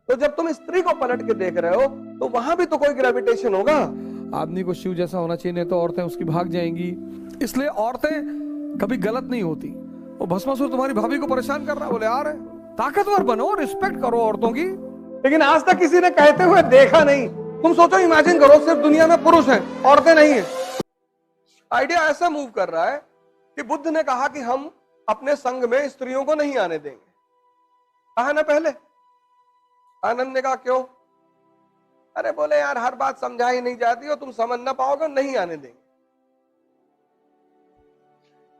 तो जब तुम स्त्री को पलट के देख रहे हो तो वहां भी तो कोई ग्रेविटेशन होगा। आदमी को शिव जैसा होना चाहिए, नहीं तो औरतें उसकी भाग जाएंगी। इसलिए औरतें कभी गलत नहीं होती। वो भस्मासुर तुम्हारी भाभी को परेशान कर रहा है, बोले यार ताकतवर बनो, रिस्पेक्ट करो औरतों की। लेकिन आज तक किसी ने कहते हुए देखा नहीं। तुम सोचो, इमेजिन करो, सिर्फ दुनिया में पुरुष हैं, औरतें नहीं है। आइडिया ऐसा मूव कर रहा है कि बुद्ध ने कहा कि हम अपने संग में स्त्रियों को नहीं आने देंगे। कहा ना पहले। आनंद ने कहा क्यों? अरे बोले यार हर बात समझाई नहीं जाती और तुम समझ ना पाओगे, नहीं आने देंगे।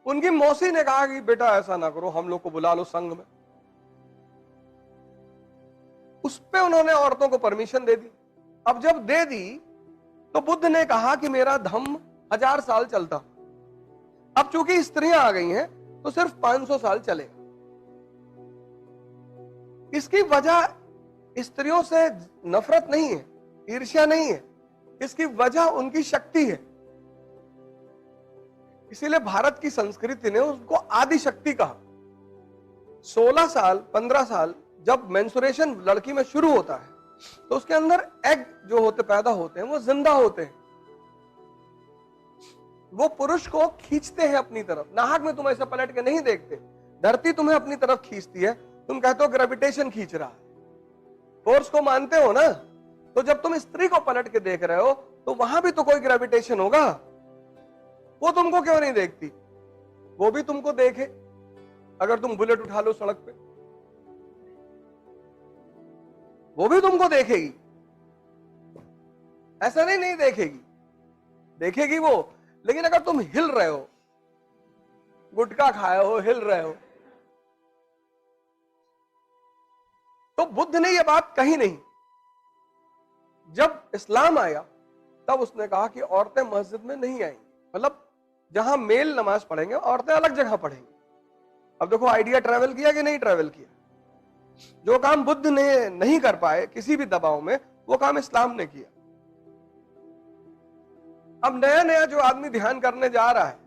उनकी मौसी ने कहा कि बेटा ऐसा ना करो, हम लोग को बुला लो संग में। उस पे उन्होंने औरतों को परमिशन दे दी। अब जब दे दी तो बुद्ध ने कहा कि मेरा धम्म 1000 साल चलता, अब चूंकि स्त्रियां आ गई हैं तो सिर्फ 500 साल चलेगा। इसकी वजह स्त्रियों से नफरत नहीं है, ईर्ष्या नहीं है, इसकी वजह उनकी शक्ति है। इसीलिए भारत की संस्कृति ने उसको आदि शक्ति कहा। 16 साल 15 साल जब मेंस्ट्रुएशन लड़की में शुरू होता है तो उसके अंदर एग जो होते पैदा होते हैं वो जिंदा होते हैं। वो पुरुष को खींचते हैं अपनी तरफ। नाहक में तुम ऐसा पलट के नहीं देखते, धरती तुम्हें अपनी तरफ खींचती है। तुम कहते हो ग्रेविटेशन खींच रहा है, फोर्स को मानते हो ना। तो जब तुम स्त्री को पलट के देख रहे हो तो वहां भी तो कोई ग्रेविटेशन होगा। वो तुमको क्यों नहीं देखती? वो भी तुमको देखे। अगर तुम बुलेट उठा लो सड़क पे, वो भी तुमको देखेगी। ऐसा नहीं नहीं देखेगी, देखेगी वो। लेकिन अगर तुम हिल रहे हो, गुटखा खाए हो, हिल रहे हो, तो बुद्ध ने यह बात कही नहीं। जब इस्लाम आया तब उसने कहा कि औरतें मस्जिद में नहीं आएंगी, मतलब जहां मेल नमाज पढ़ेंगे औरतें अलग जगह पढ़ेंगी। अब देखो आइडिया ट्रेवल किया कि नहीं ट्रेवल किया। जो काम बुद्ध ने नहीं कर पाए किसी भी दबाव में, वो काम इस्लाम ने किया। अब नया नया जो आदमी ध्यान करने जा रहा है,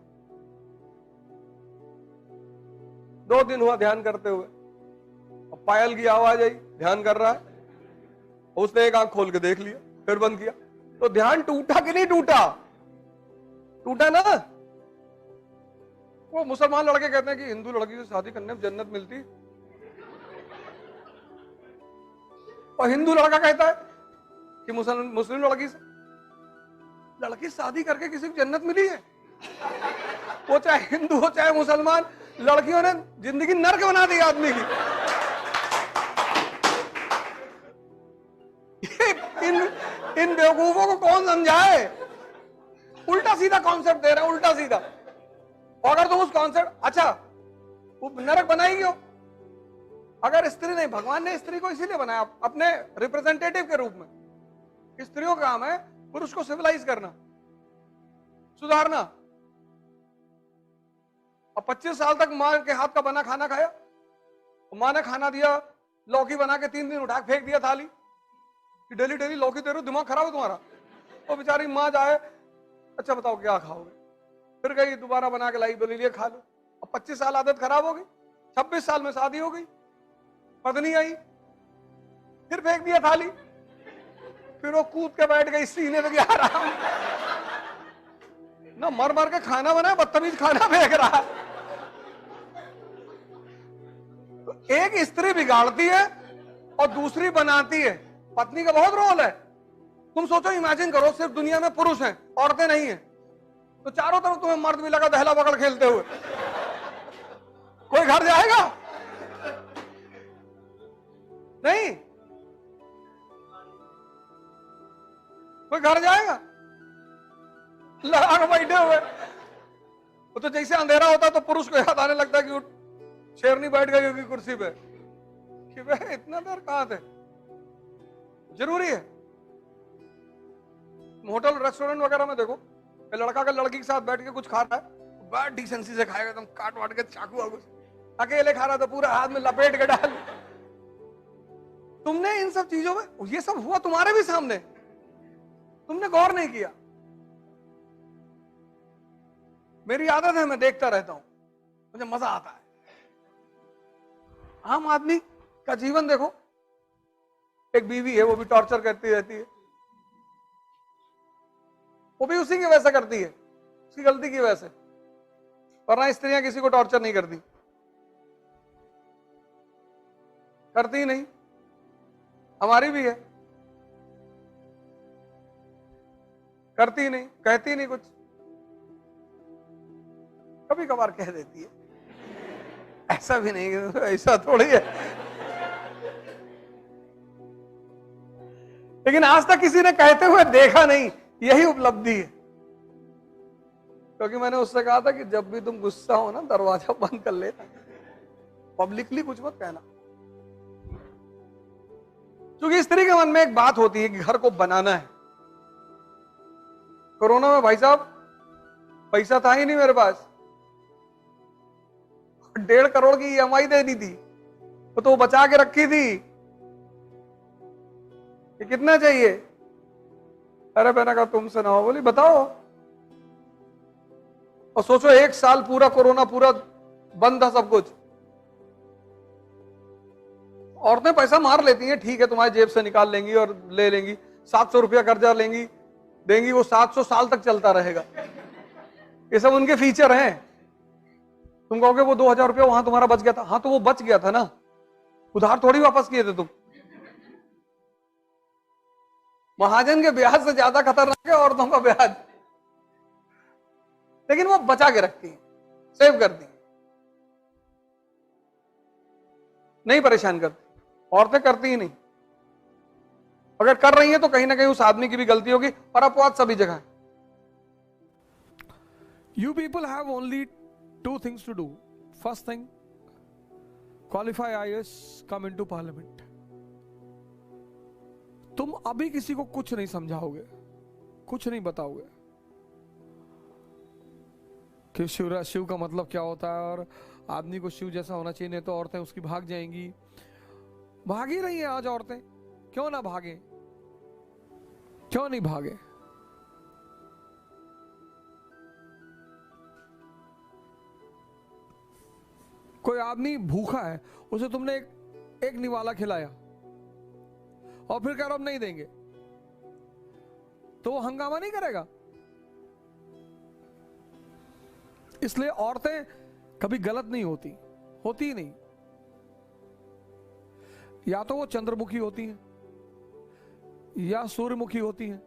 2 दिन हुआ ध्यान करते हुए, अब पायल की आवाज आई, ध्यान कर रहा है, उसने एक आंख खोल के देख लिया, फिर बंद किया, तो ध्यान टूटा कि नहीं टूटा? टूटा ना। वो मुसलमान लड़के कहते हैं कि हिंदू लड़की से शादी करने में जन्नत मिलती, और हिंदू लड़का कहता है कि मुस्लिम लड़की शादी करके किसी को जन्नत मिली है। वो चाहे हिंदू हो चाहे मुसलमान, लड़कियों ने जिंदगी नर्क बना दी आदमी की। इन बेवकूफों को कौन समझाए? उल्टा सीधा कॉन्सेप्ट दे रहे हैं, उल्टा सीधा। और अगर तुम उस कॉन्सेप्ट, अच्छा वो नरक बनाई क्यों? अगर स्त्री नहीं, भगवान ने स्त्री को इसीलिए बनाया अपने रिप्रेजेंटेटिव के रूप में। स्त्रियों का काम है पुरुष को सिविलाइज करना, सुधारना। अब 25 साल तक मां के हाथ का बना खाना खाया, मां ने खाना दिया, लौकी बना के 3 दिन उठा के फेंक दिया थाली कि डेली डेली लौकी दे रहे हो, दिमाग खराब है तुम्हारा। वो बेचारी मां जाए, अच्छा बताओ क्या खाओगे? फिर गई दोबारा बना के लाई, बोली लिए खा लो। अब 25 साल आदत खराब हो गई, 26 साल में शादी हो गई, पत्नी आई, फिर फेंक दिया थाली, फिर वो कूद के बैठ गई सीने में, आराम ना, मर मर के खाना बना, बदतमीज खाना फेंक रहा। तो एक स्त्री बिगाड़ती है और दूसरी बनाती है। पत्नी का बहुत रोल है। तुम सोचो, इमेजिन करो, सिर्फ दुनिया में पुरुष हैं, औरतें नहीं हैं, तो चारों तरफ तुम्हें मर्द भी लगा दहला पकड़ खेलते हुए, कोई घर जाएगा? नहीं, कोई घर जाएगा? लगा के बैठे हुए। वो तो जैसे अंधेरा होता तो पुरुष को याद आने लगता है कि शेरनी बैठ गई होगी कुर्सी पे, कि भाई इतना देर कहां थे। जरूरी है। होटल रेस्टोरेंट वगैरह में देखो, लड़का का लड़की के साथ बैठ के कुछ खा रहा है, बड़ा डिसेंसी से खाएगा, एकदम काट वाट के चाकू वाकू। अकेले खा रहा था, पूरा हाथ में लपेट के डाल। तुमने इन सब चीजों में, ये सब हुआ तुम्हारे भी सामने, तुमने गौर नहीं किया। मेरी आदत है, मैं देखता रहता हूं, मुझे मजा आता है। आम आदमी का जीवन देखो, एक बीवी है, वो भी टॉर्चर करती रहती है, वो भी उसी की वजह से करती है, उसकी गलती की वजह से। वरना स्त्रियां किसी को टॉर्चर नहीं करती, करती ही नहीं। हमारी भी है, करती ही नहीं, कहती ही नहीं कुछ, कभी कभार कह देती है, ऐसा भी नहीं, ऐसा थोड़ी है। लेकिन आज तक किसी ने कहते हुए देखा नहीं, यही उपलब्धि है। क्योंकि मैंने उससे कहा था कि जब भी तुम गुस्सा हो ना, दरवाजा बंद कर लेना, पब्लिकली कुछ मत कहना। क्योंकि स्त्री के मन में एक बात होती है कि घर को बनाना है। कोरोना में भाई साहब पैसा था ही नहीं मेरे पास, 1.5 करोड़ की EMI देनी थी, तो वो बचा के रखी थी कि कितना चाहिए। अरे मैंने कहा तुमसे ना हो, बोली बताओ। और सोचो 1 साल पूरा कोरोना पूरा बंद था सब कुछ। औरतें पैसा मार लेती हैं, ठीक है, तुम्हारी जेब से निकाल लेंगी और ले लेंगी, 700 रुपया कर्जा लेंगी, देंगी, वो 700 साल तक चलता रहेगा। ये सब उनके फीचर हैं। तुम कहोगे वो 2000 रुपया वहां तुम्हारा बच गया था, हाँ तो वो बच गया था ना, उधार थोड़ी वापस किए थे तुम। महाजन के ब्याज से ज्यादा खतरनाक है औरतों का ब्याज। लेकिन वो बचा के रखती है, सेव करती है, नहीं परेशान करती। औरतें करती ही नहीं। अगर कर रही हैं तो कहीं ना कहीं उस आदमी की भी गलती होगी, और अपवाद सभी जगह है। You people have only 2 things to do. First thing, qualify IAS, come into parliament. तुम अभी किसी को कुछ नहीं समझाओगे, कुछ नहीं बताओगे कि शिव का मतलब क्या होता है और आदमी को शिव जैसा होना चाहिए, नहीं तो औरतें उसकी भाग जाएंगी। भाग ही रही हैं आज औरतें, क्यों ना भागे, क्यों नहीं भागे? कोई आदमी भूखा है, उसे तुमने एक निवाला खिलाया और फिर कह रहा अब नहीं देंगे, तो वो हंगामा नहीं करेगा? इसलिए औरतें कभी गलत नहीं होती, होती ही नहीं। या तो वो चंद्रमुखी होती हैं, या सूर्यमुखी होती हैं,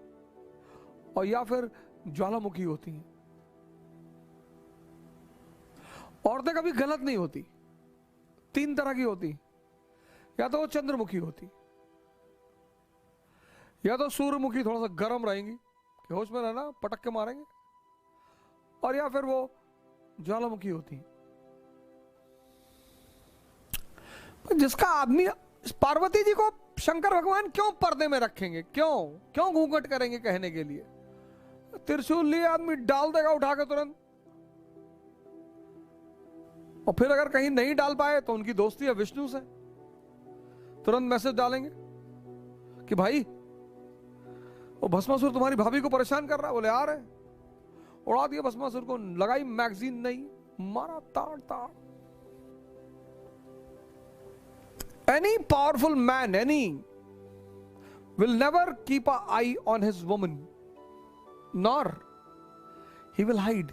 और या फिर ज्वालामुखी होती हैं। औरतें कभी गलत नहीं होती। 3 तरह की होती, या तो वो चंद्रमुखी होती, या तो सूर्यमुखी थोड़ा सा गर्म रहेंगी कि होश में रहना, पटक के मारेंगे, और या फिर वो ज्वालामुखी होती। जिसका आदमी, पार्वती जी को शंकर भगवान क्यों पर्दे में रखेंगे, क्यों घूंघट करेंगे कहने के लिए? त्रिशूल लिए आदमी डाल देगा उठा के तुरंत। और फिर अगर कहीं नहीं डाल पाए तो उनकी दोस्ती है विष्णु से, तुरंत मैसेज डालेंगे कि भाई वो भस्मासुर तुम्हारी भाभी को परेशान कर रहा है। बोले आ रहे, उड़ा दिया भस्मासुर को, लगाई मैगजीन, नहीं मारा ताड़ ताड़। Any powerful man, will never keep an eye on his woman, nor he will hide.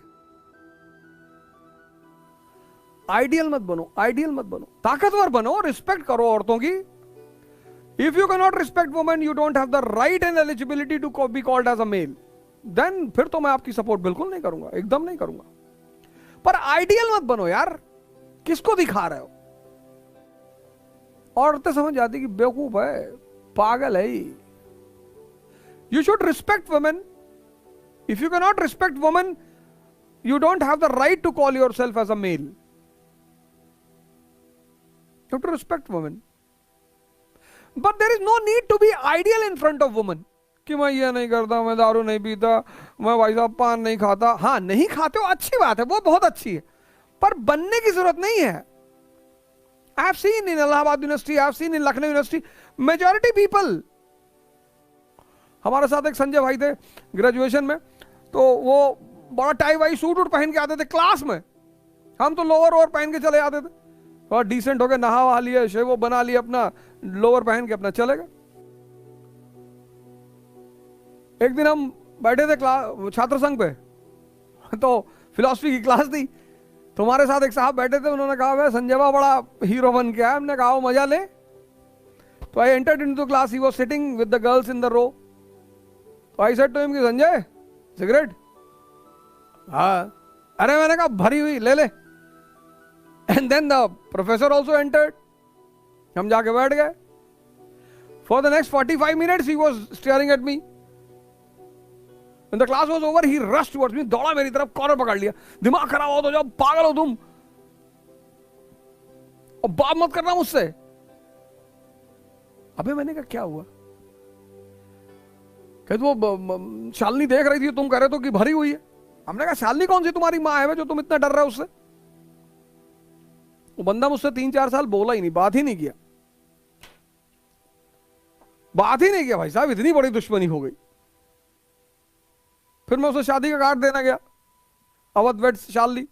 Ideal मत बनो, आइडियल मत बनो, ताकतवर बनो, रिस्पेक्ट करो औरतों की। If you cannot respect women, you don't have the right and eligibility to be called as a male. Then फिर तो मैं आपकी सपोर्ट बिल्कुल नहीं करूंगा, एकदम नहीं करूंगा। पर आइडियल मत बनो यार, किसको दिखा रहे हो? औरतें समझ जाती कि बेवकूफ है, पागल है। You should respect women. If you cannot respect women, you don't have the right to call yourself as a male. You have to respect women. But there is no need to be ideal in front of women. कि मैं ये नहीं करता, मैं दारू नहीं पीता, मैं भाई साहब पान नहीं खाता। हाँ, नहीं खाते हो, अच्छी बात है, वो बहुत अच्छी है, पर बनने की जरूरत नहीं है। I have seen in Allahabad University, I have seen in Lucknow University, majority people. हमारे साथ एक संजय भाई थे ग्रेजुएशन में, तो वो बड़ा टाई वाई सूट वूट पहन के आते थे क्लास में। हम तो लोअर ओवर पहन के चले आते थे, और डिसेंट होके नहा वहा लिए, शेव बना लिए, अपना लोअर पहन के अपना चले गए। एक दिन हम बैठे थे क्लास छात्र संघ पे, तो फिलॉसफी की क्लास थी, तुम्हारे साथ एक साहब बैठे थे, उन्होंने कहा भाई संजय बा बड़ा हीरो बन के आया। हमने कहा मजा ले। तो I entered into class, he was sitting with the girls in the row. तो आई सेड टू हिम कि संजय सिगरेट? हाँ। अरे मैंने कहा भरी हुई ले ले। And then the professor also entered. हम जाके बैठ गए। For the next 45 minutes he was staring at me. When the class was over, he rushed towards me, दौड़ा मेरी तरफ, कॉलर पकड़ लिया। दिमाग खराब हो तो जाओ, पागल हो तुम, और बात मत करना मुझसे। अबे मैंने कहा क्या हुआ? कहते वो शालिनी देख रही थी, तुम कह रहे तो कि भरी हुई है। हमने कहा शालिनी कौन सी तुम्हारी माँ है जो तुम इतना डर रहे हो उससे? वो बंदा मुझसे 3-4 साल बोला ही नहीं, बात ही नहीं किया, बात ही नहीं किया। भाई साहब इतनी बड़ी दुश्मनी हो गई। फिर मैं उसे शादी का कार्ड देना गया, अवध वेड्स शालिनी।